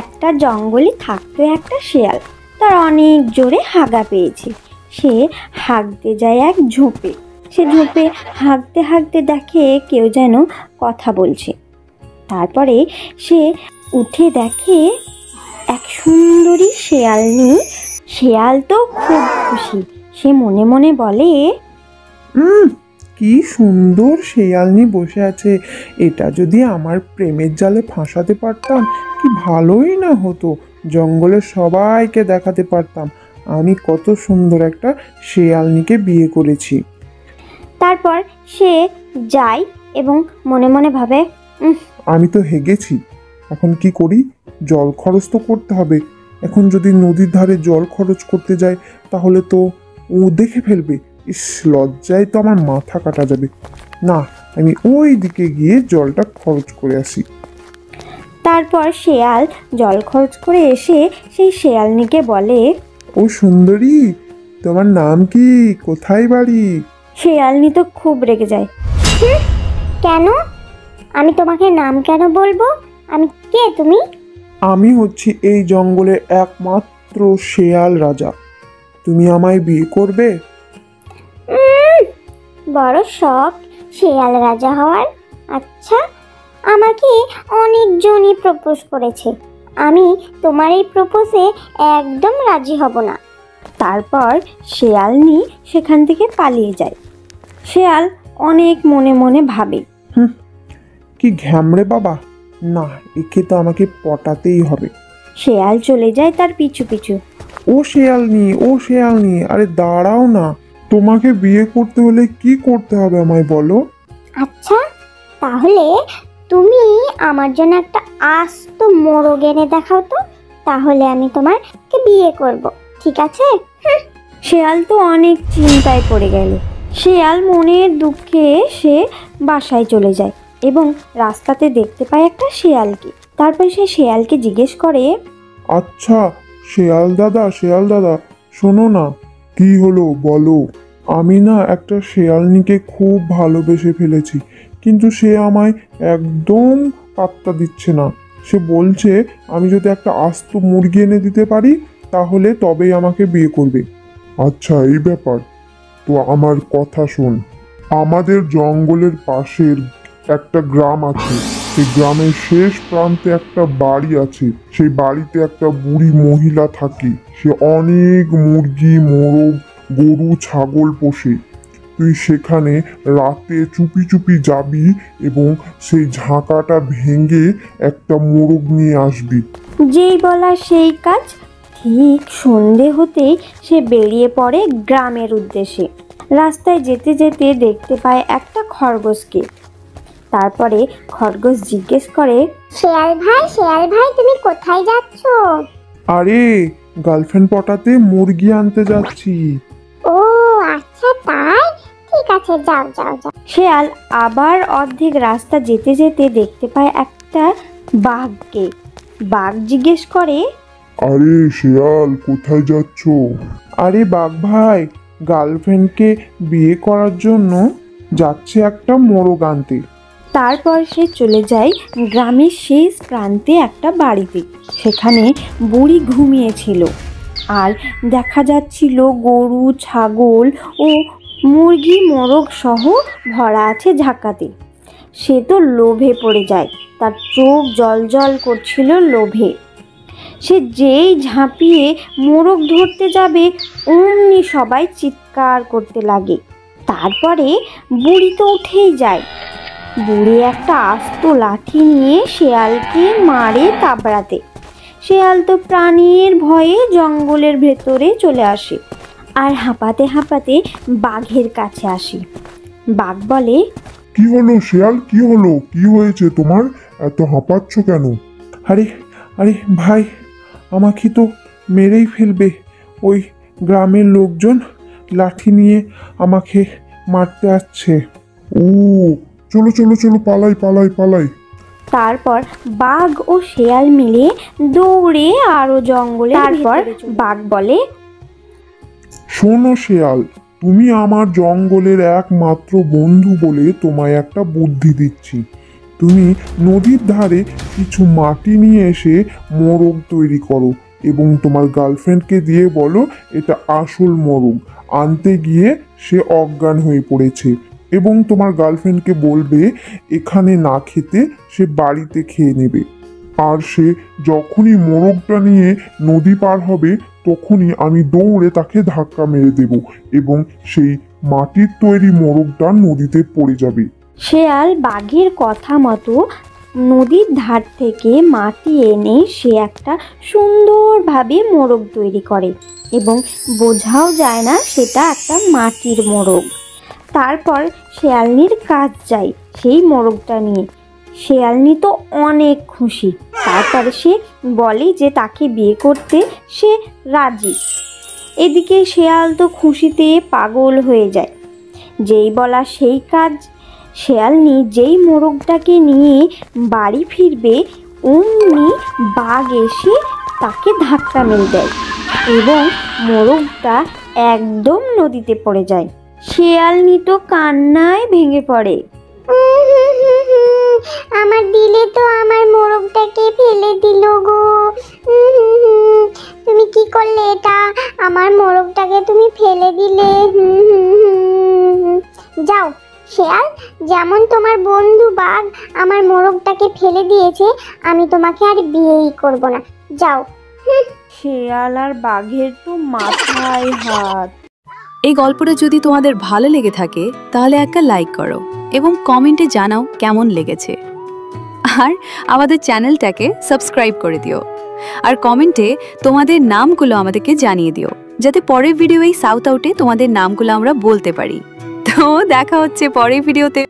একটা জঙ্গলে থাকতো একটা শেয়াল। তার অনেক জোরে হাগা পেয়েছে। সে হাঁকতে যায় এক ঝোপে। সে ঝোপে হাঁকতে হাঁকতে দেখে কেউ যেন কথা বলছে। তারপরে সে উঠে দেখে এক সুন্দরী শেয়ালনি। শেয়াল তো খুব খুশি। সে মনে মনে বলে, কি সুন্দর শেয়ালনি বসে আছে, এটা যদি আমার প্রেমের জালে ফাঁসাতে পারতাম কি ভালোই না হতো। জঙ্গলের সবাইকে দেখাতে পারতাম আমি কত সুন্দর একটা শেয়ালনিকে বিয়ে করেছি। তারপর সে যায় এবং মনে মনে ভাবে, আমি তো হেগেছি, এখন কি করি? জল খরচ তো করতে হবে। এখন যদি নদীর ধারে জল খরচ করতে যাই তাহলে তো ও দেখে ফেলবে। ইস, লজ্জায় তো আমার মাথা কাটা যাবে। না, আমি ওই দিকে গিয়ে জলটা খরচ করে আসি। তারপর শেয়াল জল খরচ করে এসে সেই শেয়ালনিকে বলে, ও সুন্দরী, তোমার নাম কি? কোথায় বাড়ি? শেয়ালনি তো খুব রেগে যায়। কেন? আমি তোমাকে নাম কেন বলবো? আমি কে? তুমি? আমি হচ্ছি এই জঙ্গলের একমাত্র শেয়াল রাজা। তুমি আমায় বিয়ে করবে? বড় শখ শেয়াল রাজা হওয়ার। আচ্ছা, আমাকে অনেকজনই প্রপোজ করেছে। আমি তোমার এই প্রপোজে একদম রাজি হব না। তারপর শেয়ালনি সেখান থেকে পালিয়ে যায়। শেয়াল অনেক মনে মনে ভাবে, কি ঘ্যামরে বাবা, না, একে তো আমাকে পটাতেই হবে। শেয়াল চলে যায় তার পিছু পিছু। ও শেয়ালনি, আরে দাঁড়াও না। তোমাকে বিয়ে করতে হলে কি করতে হবে আমায় বলো। আচ্ছা, তাহলে তুমি আমার জন্য একটা আস্ত মোরগ এনে দেখাও তো, তাহলে আমি তোমাকে বিয়ে করব, ঠিক আছে? শেয়াল তো অনেক চিন্তায় পড়ে গেল। শেয়াল মনের দুঃখে সে বাসায় চলে যায় এবং রাস্তাতে দেখতে পায় একটা শেয়ালকে। তারপর সে শেয়ালকে জিজ্ঞেস করে, আচ্ছা শেয়াল দাদা, শোনো না। কি হলো বলো। আমি না একটা শেয়ালনিকে খুব ভালোবেসে ফেলেছি, কিন্তু সে আমায় একদম পাত্তা দিচ্ছে না। সে বলছে আমি যদি একটা আস্ত মুরগি এনে দিতে পারি তাহলে তবেই আমাকে বিয়ে করবে। আচ্ছা, এই ব্যাপার, তো আমার কথা শোন। আমাদের জঙ্গলের পাশের একটা গ্রাম আছে। সেই গ্রামের শেষ প্রান্তে একটা বাড়ি আছে। সেই বাড়িতে একটা বুড়ি মহিলা থাকে। সে অনেক মুরগি, মোরগ, গরু, ছাগল পোষে। তুই সেখানে রাতে চুপি চুপি যাবি এবং সেই ঝাঁকাটা ভেঙে একটা মোরগ নিয়ে আসবি। যেই বলা সেই কাজ। ঠিক সন্ধে হতেই সে বেরিয়ে পড়ে গ্রামের উদ্দেশ্যে। রাস্তায় যেতে যেতে দেখতে পায় একটা খরগোশকে। তারপরে খরগোশ জিজ্ঞেস করে, শেয়াল ভাই তুমি কোথায় যাচ্ছ? আরে, গার্লফ্রেন্ড পটাতে মুরগি আনতে যাচ্ছি। ও আচ্ছা, তাই? ঠিক আছে, যাও। শেয়াল আবার অর্ধেক রাস্তা যেতে যেতে দেখতে পায় একটা বাঘকে। বাঘ জিজ্ঞেস করে, আরে শিয়াল, কোথায় যাচ্ছ? আরে বাঘ ভাই, গার্লফ্রেন্ডকে বিয়ে করার জন্য যাচ্ছে একটা মোরগ আনতে। তারপর সে চলে যায় গ্রামের শেষ প্রান্তে একটা বাড়িতে। সেখানে বুড়ি ঘুমিয়েছিল আর দেখা যাচ্ছিল গরু, ছাগল ও মুরগি, মোরগ সহ ভরা আছে ঝাঁকাতে। সে তো লোভে পড়ে যায়, তার চোখ জল করছিল লোভে। সে যেই ঝাঁপিয়ে মোরগ ধরতে যাবে অমনি সবাই চিৎকার করতে লাগে। তারপরে বুড়ি তো উঠেই যায়। বুড়ি একটা আস্ত লাঠি নিয়ে শেয়ালকে মারে তাবড়াতে। শেয়াল তো প্রাণীর ভয়ে জঙ্গলের ভেতরে চলে আসে আর হাঁপাতে হাঁপাতে বাঘের কাছে আসে। বাঘ বলে, কি হলো শিয়াল, কি হলো? কি হয়েছে তোমার? এত হাঁপাচ্ছ কেন? আরে আরে ভাই, আমাকে তো মেরেই ফেলবে। ওই গ্রামের লোকজন লাঠি নিয়ে আমাকে মারতে আসছে। ও, চলো পালাই। তারপর বাঘ ও শেয়াল মিলে দৌড়ে আরো জঙ্গলে। তারপর বাঘ বলে, শোনো শেয়াল, তুমি আমার জঙ্গলের একমাত্র বন্ধু বলে তোমায় একটা বুদ্ধি দিচ্ছি। তুমি নদীর ধারে কিছু মাটি নিয়ে এসে মোরগ তৈরি করো এবং তোমার গার্লফ্রেন্ডকে দিয়ে বলো এটা আসল মোরগ। আনতে গিয়ে সে অজ্ঞান হয়ে পড়েছে এবং তোমার গার্লফ্রেন্ডকে বলবে এখানে না খেতে সে বাড়িতে খেয়ে নেবে। আর সে যখনই মোরগটা নিয়ে নদী পার হবে তখনই আমি দৌড়ে তাকে ধাক্কা মেরে দেব এবং সেই মাটির তৈরি মোরগটা নদীতে পড়ে যাবে। শেয়াল বাঘের কথা মতো নদীর ধার থেকে মাটি এনে সে একটা সুন্দরভাবে মোরগ তৈরি করে এবং বোঝাও যায় না সেটা একটা মাটির মোরগ। তারপর শেয়ালনির কাজ যায় সেই মোরগটা নিয়ে। শেয়ালনি তো অনেক খুশি। তারপরে সে বলে যে তাকে বিয়ে করতে সে রাজি। এদিকে শেয়াল তো খুশিতে পাগল হয়ে যায়। যেই বলা সেই কাজ, শেয়ালনি যেই মোরগটাকে নিয়ে বাড়ি ফিরবে অমনি বাঘ এসে তাকে ধাক্কা মেরে দেয় এবং মোরগটা একদম নদীতে পড়ে যায়। শেয়ালনি তো কান্নায় ভেঙে পড়ে। আমার দিলে তো আমার মোরগটাকে ফেলে দিল গো। তুমি কি করলে এটা? আমার মোরগটাকে তুমি ফেলে দিলে। যাও শেয়াল, যেমন তোমার বন্ধু বাঘ আমার মোরগটাকে ফেলে দিয়েছে, আমি তোমাকে আর বিয়েই করব না। যাও। শেয়াল আর বাঘের তো মাথায় হাত। এই গল্পটা যদি তোমাদের ভালো লেগে থাকে তাহলে একটা লাইক করো এবং কমেন্টে জানাও কেমন লেগেছে। আর আমাদের চ্যানেলটাকে সাবস্ক্রাইব করে দিও আর কমেন্টে তোমাদের নামগুলো আমাদেরকে জানিয়ে দিও, যাতে পরের ভিডিও এই সাউথ আউটে তোমাদের নামগুলো আমরা বলতে পারি। তো দেখা হচ্ছে পরের ভিডিওতে।